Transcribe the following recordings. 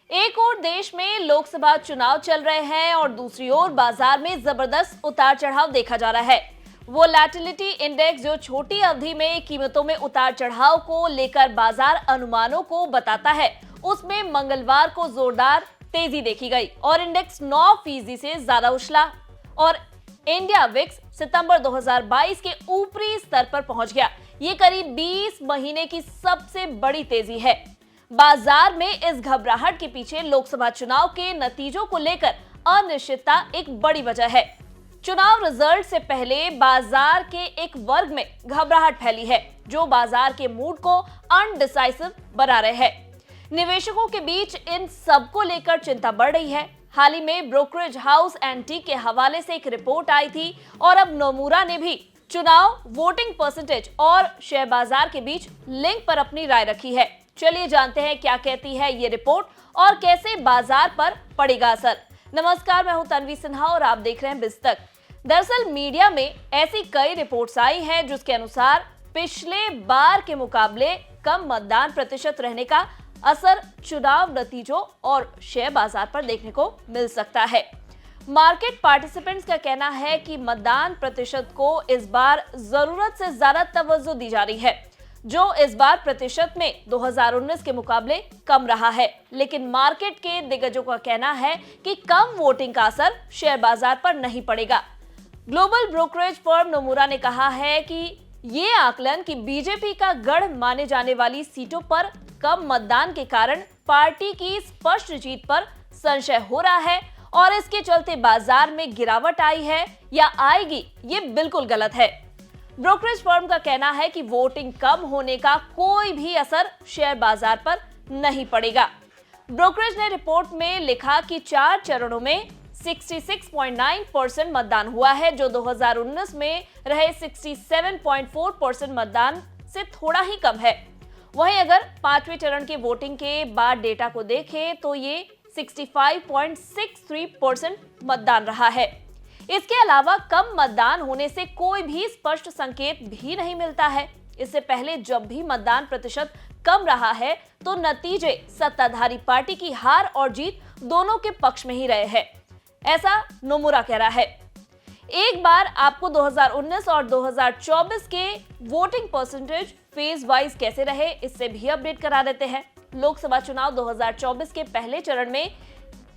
एक ओर देश में लोकसभा चुनाव चल रहे हैं और दूसरी ओर बाजार में जबरदस्त उतार चढ़ाव देखा जा रहा है। वोलैटिलिटी इंडेक्स जो छोटी अवधि में कीमतों में उतार चढ़ाव को लेकर बाजार अनुमानों को बताता है, उसमें मंगलवार को जोरदार तेजी देखी गई और इंडेक्स 9% से ज्यादा उछला और इंडिया विक्स सितंबर 2022 के ऊपरी स्तर पर पहुंच गया। ये करीब 20 महीने की सबसे बड़ी तेजी है। बाजार में इस घबराहट के पीछे लोकसभा चुनाव के नतीजों को लेकर अनिश्चितता एक बड़ी वजह है। चुनाव रिजल्ट से पहले बाजार के एक वर्ग में घबराहट फैली है, जो बाजार के मूड को अनडिसाइसिव बना रहे हैं। निवेशकों के बीच इन सब को लेकर चिंता बढ़ रही है। हाल ही में ब्रोकरेज हाउस एंटीक के हवाले से एक रिपोर्ट आई थी और अब नोमुरा ने भी चुनाव वोटिंग परसेंटेज और शेयर बाजार के बीच लिंक पर अपनी राय रखी है। चलिए जानते हैं क्या कहती है ये रिपोर्ट और कैसे बाजार पर पड़ेगा असर। नमस्कार, मैं हूं तन्वी सिन्हा और आप देख रहे हैं बिज तक। दरअसल मीडिया में ऐसी कई रिपोर्ट्स आई हैं जिसके अनुसार पिछले बार के मुकाबले कम मतदान प्रतिशत रहने का असर चुनाव नतीजों और शेयर बाजार पर देखने को मिल सकता है। मार्केट पार्टिसिपेंट्स का कहना है कि मतदान प्रतिशत को इस बार जरूरत से ज्यादा तवज्जो दी जा रही है, जो इस बार प्रतिशत में 2019 के मुकाबले कम रहा है। लेकिन मार्केट के दिग्गजों का कहना है कि कम वोटिंग का असर शेयर बाजार पर नहीं पड़ेगा। ग्लोबल ब्रोकरेज फर्म नोमुरा ने कहा है कि ये आकलन कि बीजेपी का गढ़ माने जाने वाली सीटों पर कम मतदान के कारण पार्टी की स्पष्ट जीत पर संशय हो रहा है और इसके चलते बाजार में गिरावट आई है या आएगी, ये बिल्कुल गलत है। ब्रोकरेज फर्म का कहना है कि वोटिंग कम होने का कोई भी असर शेयर बाजार पर नहीं पड़ेगा। ब्रोकरेज ने रिपोर्ट में लिखा कि 4 चरणों में 66.9% मतदान हुआ है, जो 2019 में रहे 67.4% मतदान से थोड़ा ही कम है। वहीं अगर 5वें चरण के वोटिंग के बाद डेटा को देखें तो ये 65.63% मतदान रहा है। इसके अलावा कम मतदान होने से कोई भी स्पष्ट संकेत भी नहीं मिलता है। इससे पहले जब भी मतदान प्रतिशत कम रहा है तो नतीजे सत्ताधारी पार्टी की हार और जीत दोनों के पक्ष में ही रहे हैं, ऐसा नोमुरा कह रहा है। एक बार आपको 2019 और 2024 के वोटिंग परसेंटेज फेज वाइज कैसे रहे, इससे भी अपडेट करा देते हैं। लोकसभा चुनाव 2024 के पहले चरण में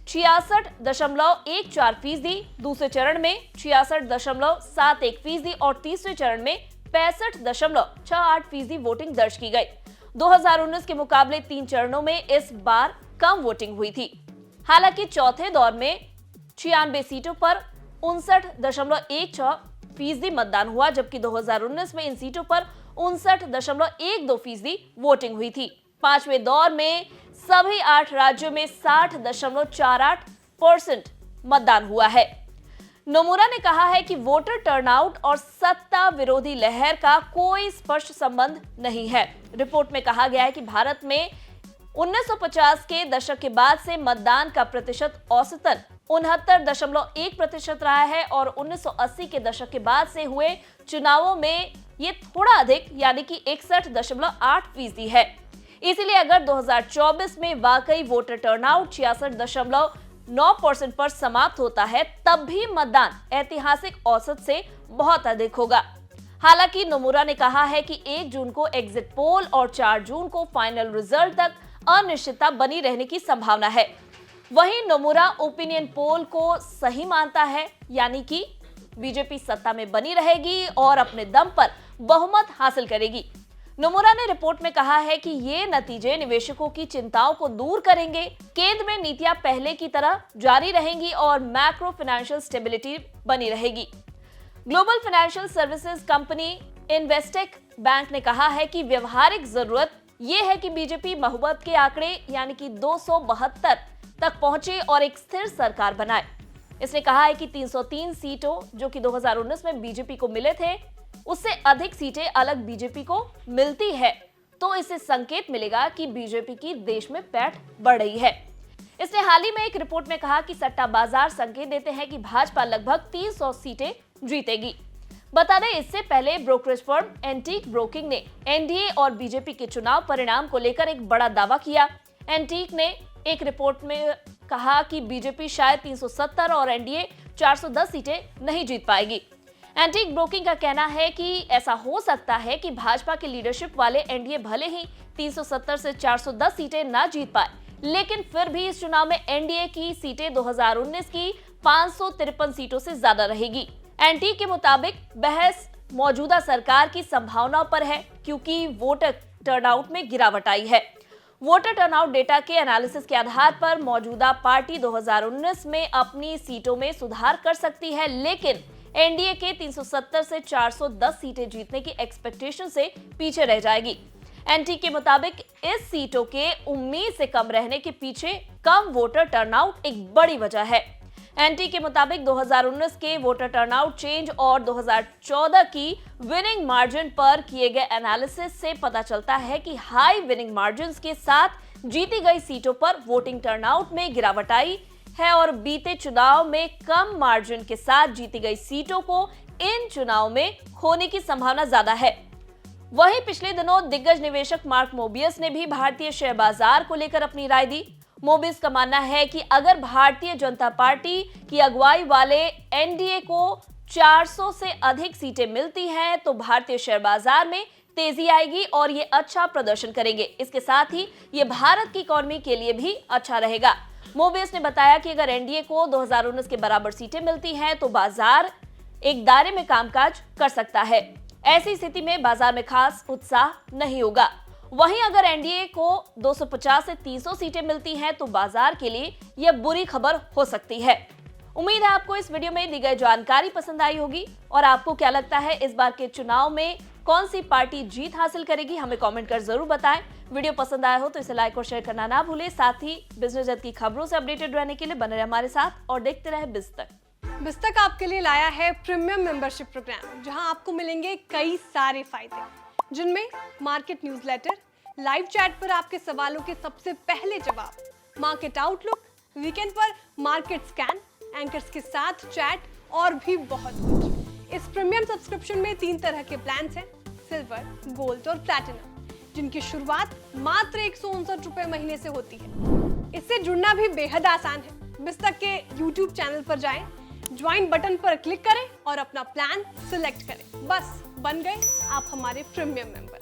66.14%, दूसरे चरण में 66.71% और तीसरे चरण में 65.68% वोटिंग दर्ज की गई। 2019 के मुकाबले 3 चरणों में इस बार कम वोटिंग हुई थी। हालांकि चौथे दौर में 96 सीटों पर 59.16% मतदान हुआ, जबकि 2019 में इन सीटों पर 59.12% वोटिंग हुई थी। 5वें दौर में सभी 8 राज्यों में 60.48% मतदान हुआ है। नोमुरा ने कहा है कि वोटर टर्नआउट और सत्ता विरोधी लहर का कोई स्पष्ट संबंध नहीं है। रिपोर्ट में कहा गया है कि भारत में 1950 के दशक के बाद से मतदान का प्रतिशत औसतन 69.1% रहा है और 1980 के दशक के बाद से हुए चुनावों में ये थोड़ा अधिक यानी कि 61.8% है। इसीलिए अगर 2024 में वाकई वोटर टर्नआउट 66.9% पर समाप्त होता है, तब भी मतदान ऐतिहासिक औसत से बहुत अधिक होगा। हालांकि नोमुरा ने कहा है कि 1 जून को एग्जिट पोल और 4 जून को फाइनल रिजल्ट तक अनिश्चितता बनी रहने की संभावना है। वहीं नोमुरा ओपिनियन पोल को सही मानता है, यानी कि बीजेपी सत्ता में बनी रहेगी और अपने दम पर बहुमत हासिल करेगी। नोमुरा ने रिपोर्ट में कहा है कि ये नतीजे निवेशकों की चिंताओं को दूर करेंगे। केंद्र में नीतियां पहले की तरह जारी रहेंगी और मैक्रो फाइनेंशियल स्टेबिलिटी बनी रहेगी। Global financial services company Investec bank ने कहा है कि व्यवहारिक जरूरत यह है कि बीजेपी बहुमत के आंकड़े यानी कि 272 तक पहुंचे और एक स्थिर सरकार बनाए। इसने कहा है कि 303 सीटों जो कि 2019 में बीजेपी को मिले थे, उससे अधिक सीटें अलग बीजेपी को मिलती है तो इससे संकेत मिलेगा कि बीजेपी की देश में पैठ बढ़ रही है। इसने हाल ही में एक रिपोर्ट में कहा कि सट्टा बाजार संकेत देते हैं कि भाजपा लगभग 300 सीटें जीतेगी। बता दें, इससे पहले ब्रोकरेज फर्म एंटीक ब्रोकिंग ने एनडीए और बीजेपी के चुनाव परिणाम को लेकर एक बड़ा दावा किया। एंटीक ने एक रिपोर्ट में कहा कि बीजेपी शायद 370 और एनडीए 410 सीटें नहीं जीत पाएगी। एंटीक ब्रोकिंग का कहना है कि ऐसा हो सकता है कि भाजपा के लीडरशिप वाले एनडीए भले ही 370 से 410 सीटें ना जीत पाए, लेकिन फिर भी इस चुनाव में एनडीए की सीटें 2019 की 553 सीटों से ज्यादा रहेगी। एंटीक के मुताबिक बहस मौजूदा सरकार की संभावनाओं पर है, क्योंकि वोटर टर्नआउट में गिरावट आई है। वोटर टर्नआउट डेटा के एनालिसिस के आधार पर मौजूदा पार्टी 2019 में अपनी सीटों में सुधार कर सकती है, लेकिन एनडीए के 370 से 410 सीटें जीतने की एक्सपेक्टेशन से पीछे रह जाएगी। एनटी के मुताबिक इस सीटों के उम्मीद से कम रहने के पीछे कम वोटर टर्नआउट एक बड़ी वजह है। एनटी के मुताबिक 2019 के वोटर टर्नआउट चेंज और 2014 की विनिंग मार्जिन पर किए गए एनालिसिस से पता चलता है कि हाई विनिंग मार्जिन के साथ जीती गई सीटों पर वोटिंग टर्नआउट में गिरावट आई है और बीते चुनाव में कम मार्जिन के साथ जीती गई सीटों को इन चुनाव में खोने की संभावना ज्यादा है। वहीं पिछले दिनों दिग्गज निवेशक मार्क मोबियस ने भी भारतीय शेयर बाजार को लेकर अपनी राय दी। मोबियस का मानना है कि अगर भारतीय जनता पार्टी की अगुवाई वाले एनडीए को 400 से अधिक सीटें मिलती हैं तो भारतीय शेयर बाजार में तेजी आएगी और ये अच्छा प्रदर्शन करेंगे। इसके साथ ही ये भारत की इकोनॉमी के लिए भी अच्छा रहेगा। मोबियस ने बताया कि अगर एनडीए को 2019 के बराबर सीटें मिलती हैं तो बाजार एक दायरे में कामकाज कर सकता है। ऐसी स्थिति में बाजार में खास उत्साह नहीं होगा। वहीं अगर एनडीए को 250 से 300 सीटें मिलती हैं तो बाजार के लिए यह बुरी खबर हो सकती है। उम्मीद है आपको इस वीडियो में दी गई जानकारी पसंद आई होगी और आपको क्या लगता है इस बार के चुनाव में कौन सी पार्टी जीत हासिल करेगी, हमें कमेंट कर जरूर बताएं। वीडियो पसंद आया हो तो इसे लाइक और शेयर करना ना भूलें। साथ ही बिजनेस जगत की खबरों से अपडेटेड रहने के लिए बने रहे हमारे साथ और देखते रहे बिजतक। बिजतक आपके लिए लाया है प्रीमियम मेंबरशिप प्रोग्राम, जहां आपको मिलेंगे कई सारे फायदे, जिनमें मार्केट न्यूज़लेटर, लाइव चैट पर आपके सवालों के सबसे पहले जवाब, मार्केट आउटलुक, वीकेंड पर मार्केट स्कैन, एंकर्स के साथ चैट और भी बहुत कुछ। इस प्रीमियम सब्सक्रिप्शन में 3 तरह के प्लान हैं, सिल्वर, गोल्ड और प्लैटिनम, जिनकी शुरुआत मात्र 159 रुपए महीने से होती है। इससे जुड़ना भी बेहद आसान है। बिजतक के YouTube चैनल पर जाएं, ज्वाइन बटन पर क्लिक करें और अपना प्लान सिलेक्ट करें। बस बन गए आप हमारे प्रीमियम मेंबर।